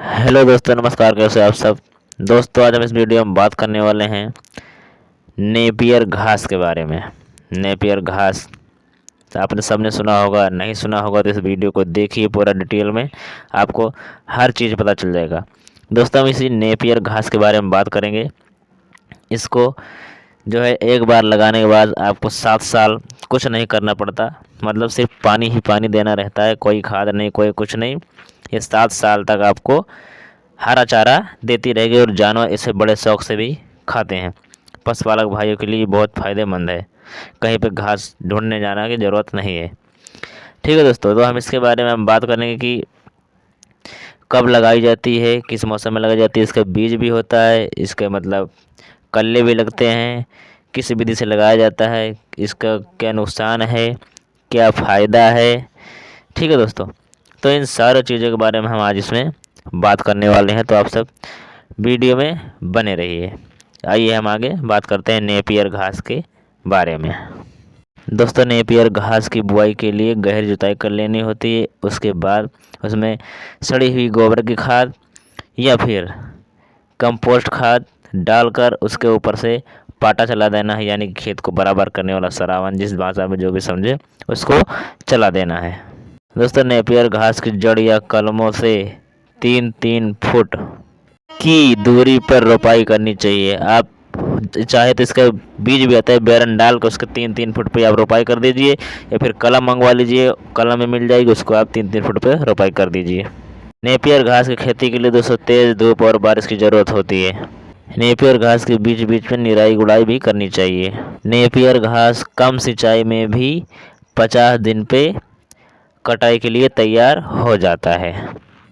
Hello दोस्तों, नमस्कार। कैसे आप सब दोस्तों? आज हम इस वीडियो में बात करने वाले हैं नेपियर घास के बारे में। नेपियर घास तो आपने सबने सुना होगा, नहीं सुना होगा तो इस वीडियो को देखिए पूरा डिटेल में, आपको हर चीज़ पता चल जाएगा। दोस्तों, हम इसी नेपियर घास के बारे में बात करेंगे। इसको जो है एक बार लगाने के बाद आपको 7 साल कुछ नहीं करना पड़ता, मतलब सिर्फ पानी ही पानी देना रहता है, कोई खाद नहीं, कोई कुछ नहीं। ये 7 साल तक आपको हरा चारा देती रहेगी और जानवर इसे बड़े शौक से भी खाते हैं। पशुपालक भाइयों के लिए बहुत फ़ायदेमंद है, कहीं पे घास ढूंढने जाना की ज़रूरत नहीं है। ठीक है दोस्तों, तो हम इसके बारे में हम बात करेंगे कि कब लगाई जाती है, किस मौसम में लगाई जाती है, इसका बीज भी होता है, इसके मतलब कल्ले भी लगते हैं, किस विधि से लगाया जाता है, इसका क्या नुकसान है, क्या फ़ायदा है। ठीक है दोस्तों, तो इन सारी चीज़ों के बारे में हम आज इसमें बात करने वाले हैं, तो आप सब वीडियो में बने रहिए। आइए हम आगे बात करते हैं नेपियर घास के बारे में। दोस्तों, नेपियर घास की बुआई के लिए गहरी जुताई कर लेनी होती है। उसके बाद उसमें सड़ी हुई गोबर की खाद या फिर कंपोस्ट खाद डालकर उसके ऊपर से पाटा चला देना है, यानी कि खेत को बराबर करने वाला सरावन, जिस भाषा में जो भी समझे उसको चला देना है। दोस्तों, नेपियर घास की जड़ या कलमों से 3-3 फुट की दूरी पर रोपाई करनी चाहिए। आप चाहे तो इसका बीज भी आता है, बेरन डाल कर उसके 3-3 फुट पे आप रोपाई कर दीजिए, या फिर कलम मंगवा लीजिए, कलम में मिल जाएगी, उसको आप 3-3 फुट पे रोपाई कर दीजिए। नेपियर घास की खेती के लिए दोस्तों तेज़ धूप और बारिश की ज़रूरत होती है। नेपियर घास के बीच बीच में निराई गुड़ाई भी करनी चाहिए। नेपियर घास कम सिंचाई में भी 50 दिन पे कटाई के लिए तैयार हो जाता है।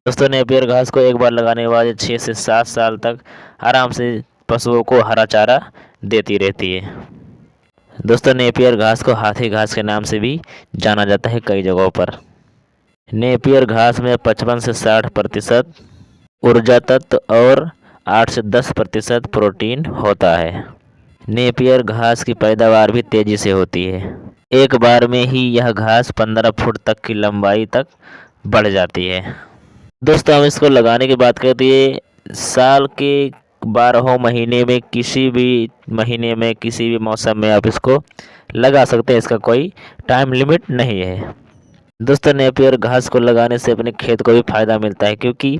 दोस्तों, नेपियर घास को एक बार लगाने के बाद 6 से 7 साल तक आराम से पशुओं को हरा चारा देती रहती है। दोस्तों, नेपियर घास को हाथी घास के नाम से भी जाना जाता है कई जगहों पर। नेपियर घास में 55 से 60% ऊर्जा तत्व और 8 से 10% प्रोटीन होता है। नेपियर घास की पैदावार भी तेजी से होती है। एक बार में ही यह घास 15 फुट तक की लंबाई तक बढ़ जाती है। दोस्तों, हम इसको लगाने की बात करते हैं, साल के 12 महीने में किसी भी महीने में किसी भी मौसम में आप इसको लगा सकते हैं, इसका कोई टाइम लिमिट नहीं है। दोस्तों, नेपियर घास को लगाने से अपने खेत को भी फायदा मिलता है, क्योंकि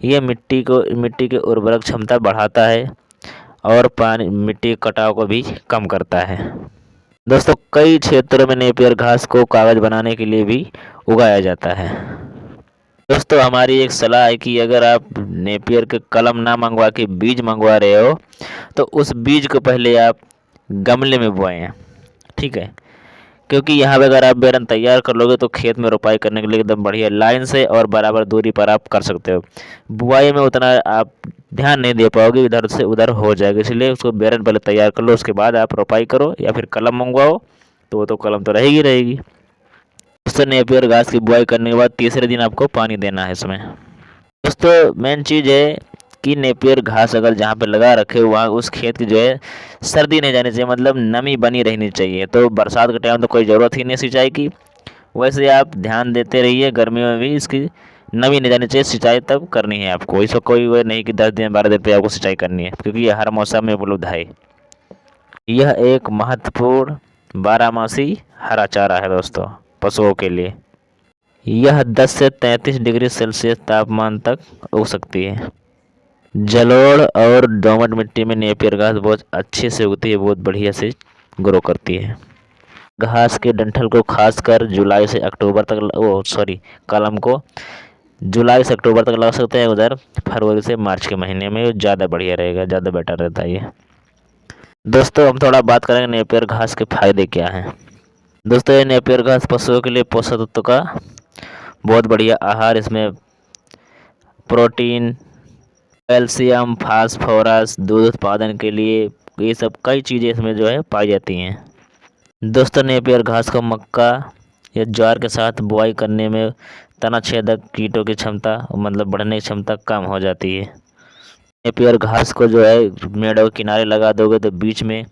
ये मिट्टी की उर्वरक क्षमता बढ़ाता है और पानी मिट्टी के कटाव को भी कम करता है। दोस्तों, कई क्षेत्रों में नेपियर घास को कागज बनाने के लिए भी उगाया जाता है। दोस्तों, हमारी एक सलाह है कि अगर आप नेपियर के कलम ना मंगवा के बीज मंगवा रहे हो, तो उस बीज को पहले आप गमले में बोएं। ठीक है, क्योंकि यहाँ पे अगर आप बेरन तैयार कर लोगे तो खेत में रोपाई करने के लिए एकदम बढ़िया लाइन से और बराबर दूरी पर आप कर सकते हो। बुआई में उतना आप ध्यान नहीं दे पाओगे, इधर से उधर हो जाएगा, इसलिए उसको बेरन पहले तैयार कर लो, उसके बाद आप रोपाई करो, या फिर कलम मंगवाओ, तो वो तो कलम तो रहेगी। दोस्तों, नेपियर घास की बुआई करने के बाद तीसरे दिन आपको पानी देना है इसमें। दोस्तों, मेन चीज़ है कि नेपियर घास अगर जहाँ पे लगा रखे हो वहाँ उस खेत की जो है सर्दी नहीं जानी चाहिए, मतलब नमी बनी रहनी चाहिए। तो बरसात के टाइम तो कोई ज़रूरत ही नहीं सिंचाई की, वैसे आप ध्यान देते रहिए, गर्मियों में भी इसकी नमी नहीं जानी चाहिए, सिंचाई तब करनी है आपको। इसको कोई वो नहीं कि 10 दिन 12 दिन पे आपको सिंचाई करनी है, क्योंकि ये हर मौसम में उपलब्ध है। यह एक महत्वपूर्ण 12मासी हरा चारा है दोस्तों पशुओं के लिए। यह 10 से 33 डिग्री सेल्सियस तापमान तक उग सकती है। जलोढ़ और दोमट मिट्टी में नेपियर घास बहुत अच्छे से उगती है, बहुत बढ़िया से ग्रो करती है। घास के डंठल को खासकर जुलाई से अक्टूबर तक कलम को जुलाई से अक्टूबर तक लगा सकते हैं, उधर फरवरी से मार्च के महीने में ज़्यादा बढ़िया रहेगा, ज़्यादा बेटर रहता है ये। दोस्तों, हम थोड़ा बात करेंगे नेपियर घास के फायदे क्या हैं। दोस्तों, ये नेपियर घास पशुओं के लिए पोषक तत्व का बहुत बढ़िया आहार, इसमें प्रोटीन, कैल्शियम, फास्फोरस, दूध उत्पादन के लिए ये सब कई चीज़ें इसमें जो है पाई जाती हैं। दोस्तों, नेपियर घास को मक्का या ज्वार के साथ बुआई करने में तना छेदक कीटों की क्षमता, मतलब बढ़ने की क्षमता कम हो जाती है। नेपियर घास को जो है मेड़ों के किनारे लगा दोगे तो बीच में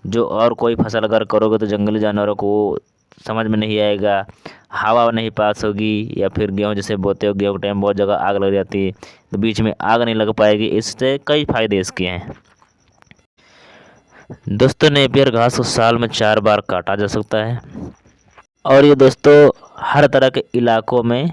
जो और कोई फसल अगर करोगे तो जंगली जानवरों को समझ में नहीं आएगा, हवा नहीं पास होगी, या फिर गेहूँ जैसे बोते हो गेहूँ के टाइम बहुत जगह आग लग जाती है, तो बीच में आग नहीं लग पाएगी। इससे कई फायदे इसके हैं। दोस्तों नेपियर घास को साल में 4 बार काटा जा सकता है, और ये दोस्तों हर तरह के इलाकों में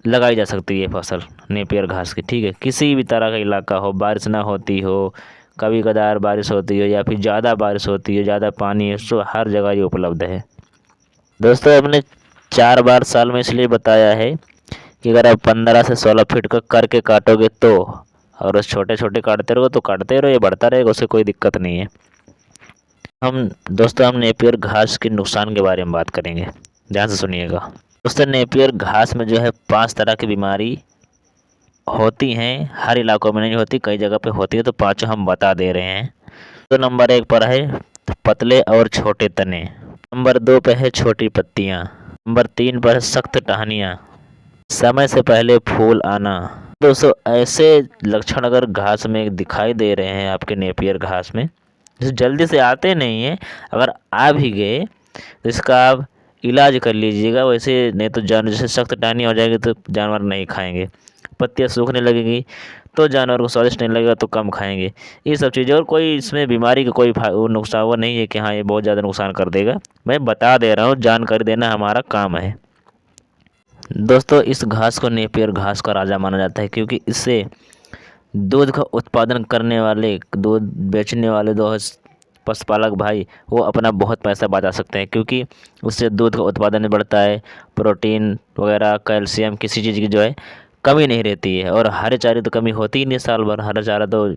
लगाई जा सकती है फसल नेपियर घास की। ठीक है, किसी भी तरह का इलाका हो, बारिश ना होती हो, कभी कदार बारिश होती हो, या फिर ज़्यादा बारिश होती हो, ज़्यादा पानी है, सो हर जगह ये उपलब्ध है। दोस्तों हमने 4 बार साल में इसलिए बताया है कि अगर आप 15 से 16 फीट का करके काटोगे तो, और उस छोटे छोटे काटते रहो तो काटते रहो, ये बढ़ता रहेगा, उससे कोई दिक्कत नहीं है। दोस्तों हम नेपियर घास के नुकसान के बारे में बात करेंगे, ध्यान से सुनिएगा। दोस्तों नेपियर घास में जो है 5 तरह की बीमारी होती हैं, हर इलाकों में नहीं होती, कई जगह पे होती है, तो 5 हम बता दे रहे हैं। तो नंबर 1 पर है पतले और छोटे तने, नंबर 2 पे है छोटी पत्तियाँ, नंबर 3 पर है सख्त टहनियाँ, समय से पहले फूल आना। दोस्तों ऐसे लक्षण अगर घास में दिखाई दे रहे हैं आपके नेपियर घास में, जैसे जल्दी से आते नहीं हैं, अगर आ भी गए तो इसका आप इलाज कर लीजिएगा। वैसे नहीं तो जानवर जैसे सख्त टहनी हो जाएगी तो जानवर नहीं खाएंगे, पत्तियाँ सूखने लगेगी तो जानवर को स्वादिष्ट नहीं लगेगा तो कम खाएंगे, ये सब चीज़ें। और कोई इसमें बीमारी का कोई नुकसान वो नहीं है कि हाँ ये बहुत ज़्यादा नुकसान कर देगा, मैं बता दे रहा हूँ, जानकारी देना हमारा काम है। दोस्तों इस घास को नेपियर घास का राजा माना जाता है, क्योंकि इससे दूध का उत्पादन करने वाले, दूध बेचने वाले दो पशुपालक भाई वो अपना बहुत पैसा बचा सकते हैं, क्योंकि उससे दूध का उत्पादन भी बढ़ता है, प्रोटीन वगैरह, कैल्शियम, किसी चीज़ की जो है कमी नहीं रहती है। और हरे चारे तो कमी होती ही नहीं, साल भर हरा चारा तो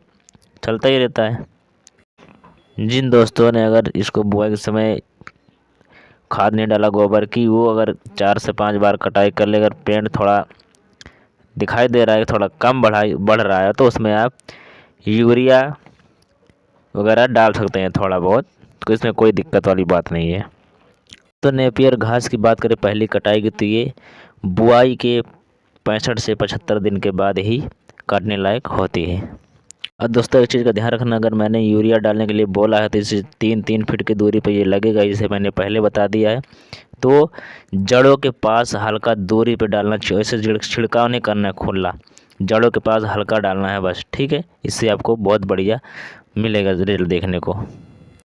चलता ही रहता है। जिन दोस्तों ने अगर इसको बुआई के समय खाद नहीं डाला गोबर की, वो अगर 4 से 5 बार कटाई कर ले, अगर पेड़ थोड़ा दिखाई दे रहा है थोड़ा कम बढ़ रहा है, तो उसमें आप यूरिया वगैरह डाल सकते हैं थोड़ा बहुत, तो इसमें कोई दिक्कत वाली बात नहीं है। तो नेपियर घास की बात करें पहली कटाई की, तो ये बुआई के 65 से 75 दिन के बाद ही काटने लायक होती है। और दोस्तों एक चीज़ का ध्यान रखना, अगर मैंने यूरिया डालने के लिए बोला है तो इसे 3-3 फीट की दूरी पर ये लगेगा, जिसे मैंने पहले बता दिया है। तो जड़ों के पास हल्का दूरी पे डालना चाहिए, ऐसे छिड़काव नहीं करना है खुला, जड़ों के पास हल्का डालना है बस, ठीक है। इससे आपको बहुत बढ़िया मिलेगा रिजल्ट देखने को।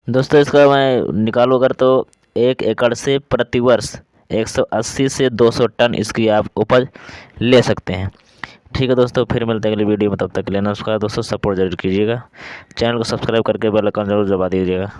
दोस्तों इसका मैं निकालूँ अगर तो 1 एकड़ से प्रतिवर्ष 180 से 200 टन इसकी आप उपज ले सकते हैं। ठीक है दोस्तों, फिर मिलते हैं अगली वीडियो में, तब तक के लिए नमस्कार दोस्तों। सपोर्ट जरूर कीजिएगा, चैनल को सब्सक्राइब करके बेल आइकन जरूर दबा दीजिएगा।